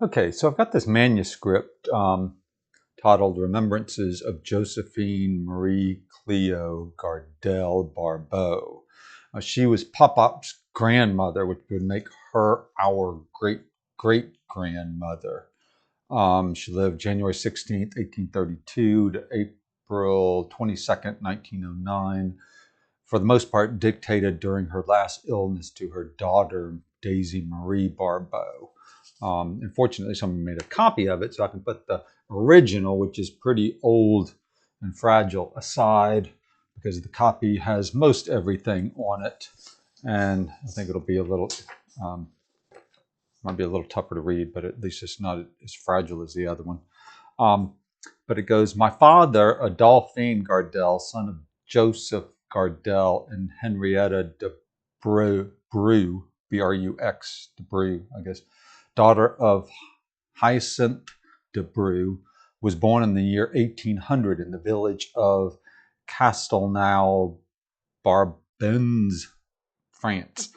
Okay, so I've got this manuscript titled Remembrances of Josephine Marie Cleo Gardelle Barbot. She was Pop-Pop's grandmother, which would make her our great-great-grandmother. She lived January 16th, 1832 to April 22nd, 1909. For the most part, dictated during her last illness to her daughter, Daisy Marie Barbot. Unfortunately, someone made a copy of it, so I can put the original, which is pretty old and fragile, aside because the copy has most everything on it, and I think it'll be um, might be a little tougher to read, but at least it's not as fragile as the other one. Um, but it goes, my father, Adolphine Gardelle, son of Joseph Gardelle and Henrietta de Brue, B-R-U-X, de Brue, I guess, daughter of Hyacinthe de Brue, was born in the year 1800 in the village of Castelnau, Barbens, France.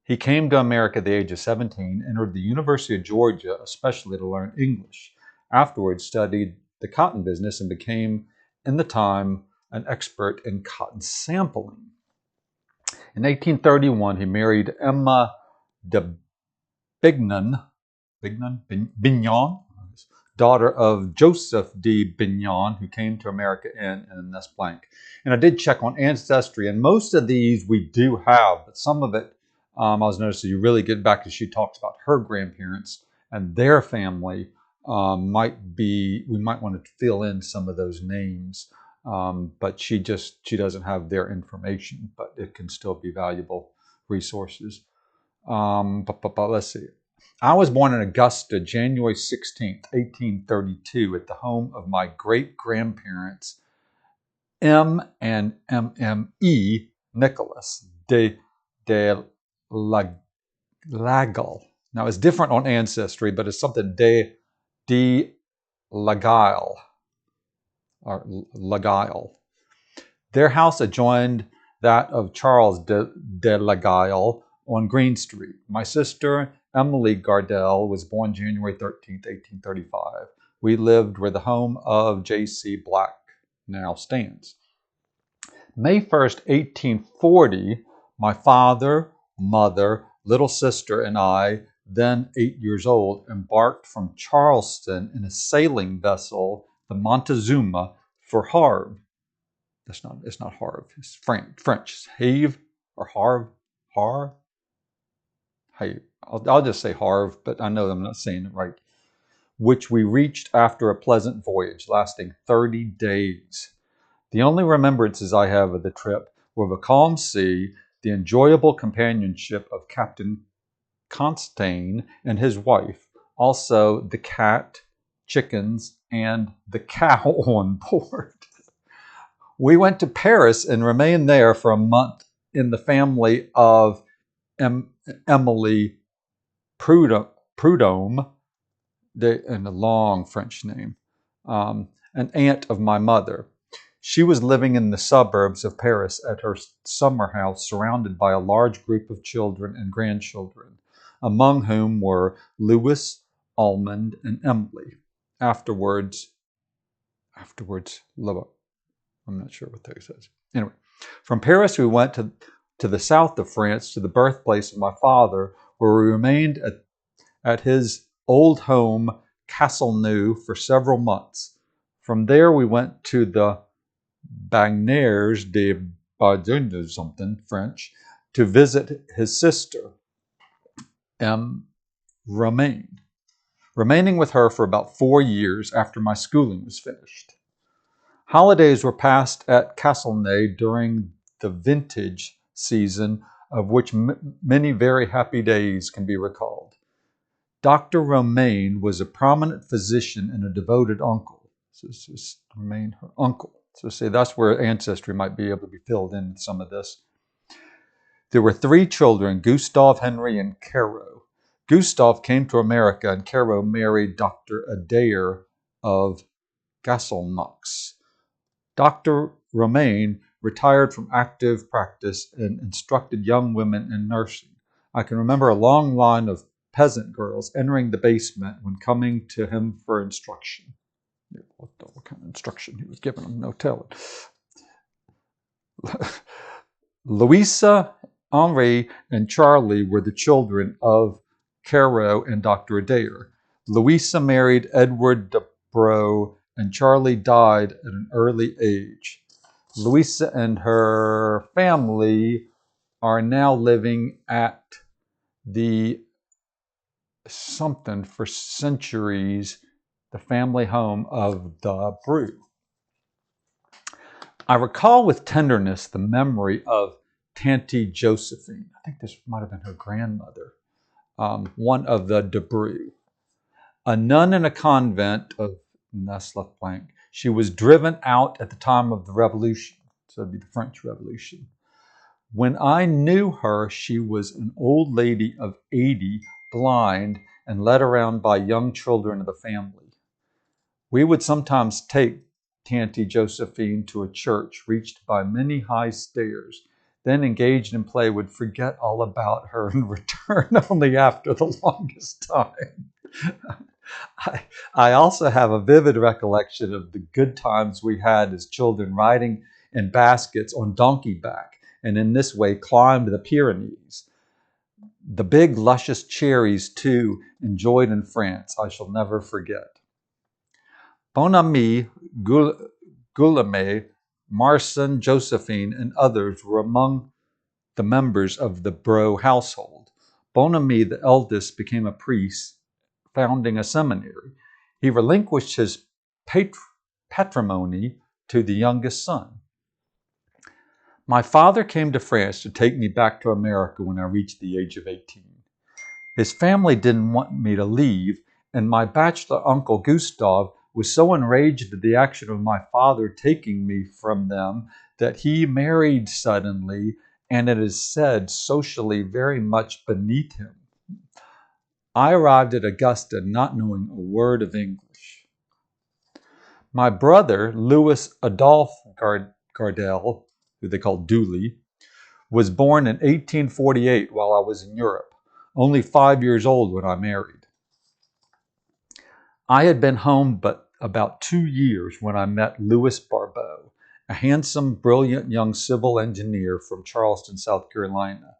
He came to America at the age of 17, entered the University of Georgia, especially to learn English. Afterwards, studied the cotton business and became, in the time, an expert in cotton sampling. In 1831, he married Emma de Bignon, daughter of Joseph de Bignon, who came to America in, and that's blank. And I did check on Ancestry, and most of these we do have, but some of it I was noticing you really get back as she talks about her grandparents and their family. We might want to fill in some of those names, but she doesn't have their information, but it can still be valuable resources. Let's see. I was born in Augusta, January 16th, 1832, at the home of my great-grandparents, M and MME Nicholas de Lagal. Now, it's different on Ancestry, but it's something de Lagal, or Lagal. Their house adjoined that of Charles de Lagal on Green Street. My sister, Emily Gardelle, was born January 13th, 1835. We lived where the home of J.C. Black now stands. May 1st, 1840, my father, mother, little sister, and I, then 8 years old, embarked from Charleston in a sailing vessel, the Montezuma, for Havre. It's not Havre, it's French. Havre or Havre? Havre? Hey, I'll just say Havre, but I know I'm not saying it right. Which we reached after a pleasant voyage lasting 30 days. The only remembrances I have of the trip were the calm sea, the enjoyable companionship of Captain Constantine and his wife, also the cat, chickens, and the cow on board. We went to Paris and remained there for a month in the family of Emily Prudhomme, and a long French name, an aunt of my mother. She was living in the suburbs of Paris at her summer house, surrounded by a large group of children and grandchildren, among whom were Louis, Almond, and Emily. Afterwards, Lubbock. I'm not sure what that says. Anyway, from Paris we went to the south of France, to the birthplace of my father, where we remained at his old home, Castelnau, for several months. From there we went to the Bagneres de Bardun, something French, to visit his sister, M. Romaine, remaining with her for about 4 years after my schooling was finished. Holidays were passed at Castelnau during the vintage season, of which many very happy days can be recalled. Dr. Romaine was a prominent physician and a devoted uncle. So this is Romaine, her uncle. So see, that's where Ancestry might be able to be filled in with some of this. There were 3 children, Gustave, Henry, and Caro. Gustave came to America, and Caro married Dr. Adair of Gasselnaux. Dr. Romaine retired from active practice and instructed young women in nursing. I can remember a long line of peasant girls entering the basement when coming to him for instruction. What kind of instruction he was giving them, no telling. Louisa, Henri, and Charlie were the children of Caro and Dr. Adair. Louisa married Edward de Bro, and Charlie died at an early age. Louisa and her family are now living at the something for centuries, the family home of the Brew. I recall with tenderness the memory of Tanti Josephine. I think this might have been her grandmother, one of the de Brew. A nun in a convent of left blank. She was driven out at the time of the Revolution, so it'd be the French Revolution. When I knew her, she was an old lady of 80, blind, and led around by young children of the family. We would sometimes take Tanti Josephine to a church reached by many high stairs, then engaged in play would forget all about her and return only after the longest time. I also have a vivid recollection of the good times we had as children riding in baskets on donkey back, and in this way climbed the Pyrenees. The big luscious cherries, too, enjoyed in France, I shall never forget. Bon Ami, Guillaume, Marcin, Josephine, and others were among the members of the Bro household. Bon Ami, the eldest, became a priest, founding a seminary. He relinquished his patrimony to the youngest son. My father came to France to take me back to America when I reached the age of 18. His family didn't want me to leave, and my bachelor uncle Gustav was so enraged at the action of my father taking me from them that he married suddenly, and it is said socially very much beneath him. I arrived at Augusta not knowing a word of English. My brother, Louis Adolphe Gardelle, who they called Dooley, was born in 1848 while I was in Europe, only 5 years old when I married. I had been home but about 2 years when I met Louis Barbot, a handsome, brilliant young civil engineer from Charleston, South Carolina.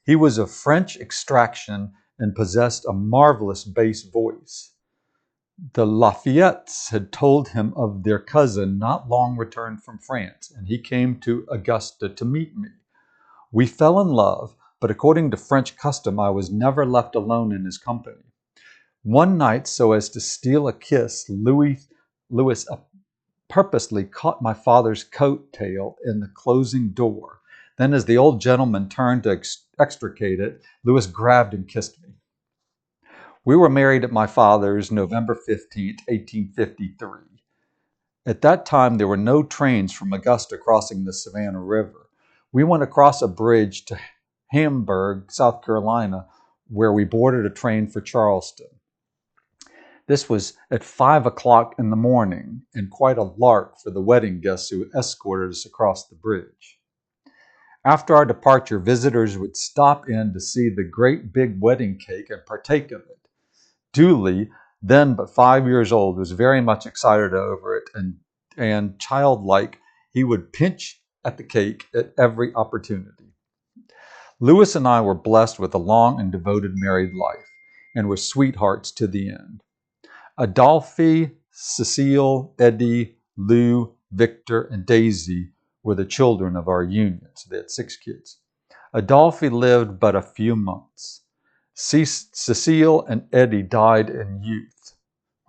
He was of French extraction and possessed a marvelous bass voice. The Lafayettes had told him of their cousin not long returned from France, and he came to Augusta to meet me. We fell in love, but according to French custom, I was never left alone in his company. One night, so as to steal a kiss, Louis purposely caught my father's coat tail in the closing door. Then, as the old gentleman turned to extricate it, Louis grabbed and kissed me. We were married at my father's November 15th, 1853. At that time, there were no trains from Augusta crossing the Savannah River. We went across a bridge to Hamburg, South Carolina, where we boarded a train for Charleston. This was at 5 o'clock in the morning, and quite a lark for the wedding guests who escorted us across the bridge. After our departure, visitors would stop in to see the great big wedding cake and partake of it. Dooley, then but 5 years old, was very much excited over it, and childlike, he would pinch at the cake at every opportunity. Louis and I were blessed with a long and devoted married life, and were sweethearts to the end. Adolphe, Cecile, Eddie, Lou, Victor, and Daisy were the children of our union. So they had 6 kids. Adolphe lived but a few months. Cecile and Eddie died in youth.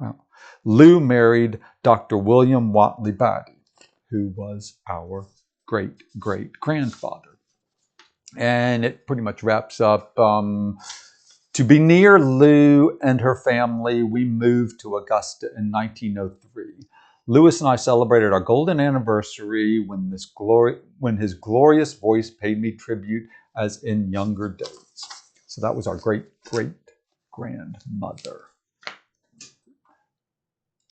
Well, Lou married Dr. William Watley Batty, who was our great-great-grandfather. And it pretty much wraps up. To be near Lou and her family, we moved to Augusta in 1903. Louis and I celebrated our golden anniversary when his glorious voice paid me tribute as in younger days. So that was our great-great-grandmother.